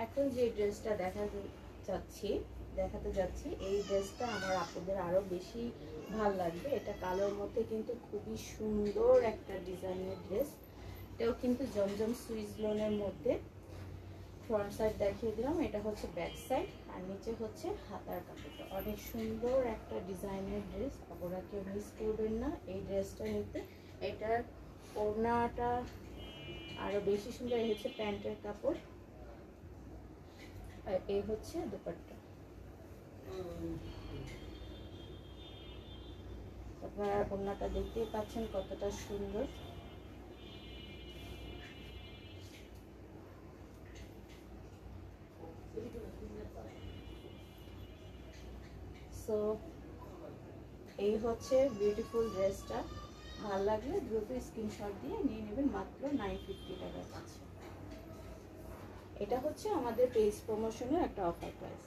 এখন যে ড্রেসটা দেখাতে যাচ্ছি এই ড্রেসটা আমার আপুদের আরো বেশি ভালো লাগবে। এটা কালোর মধ্যে কিন্তু খুবই সুন্দর একটা ডিজাইনের ড্রেস। এটাও কিন্তু জমজম সুইস লোনের মধ্যে। ফ্রন্ট সাইড দেখিয়ে দিলাম, এটা হচ্ছে ব্যাক সাইড, আর নিচে হচ্ছে হাতার কাপড়টা। অনেক সুন্দর একটা ডিজাইনের ড্রেস, আপনারা কেউ মিস করবেন না এই ড্রেসটা নিতে। এটার ওড়নাটা আরো বেশি সুন্দর। এই হচ্ছে প্যান্টের কাপড়, আর এই হচ্ছে দুপাট্টা। আপনারা ওড়নাটা দেখতেই পাচ্ছেন কতটা সুন্দর। সো এই হচ্ছে বিউটিফুল ড্রেসটা। ভালো লাগলে দ্রুত স্ক্রিনশট দিয়ে নিয়ে নেবেন, মাত্র 950 টাকার কাছে। এটা হচ্ছে আমাদের পেজ প্রমোশনের একটা অফার প্রাইস।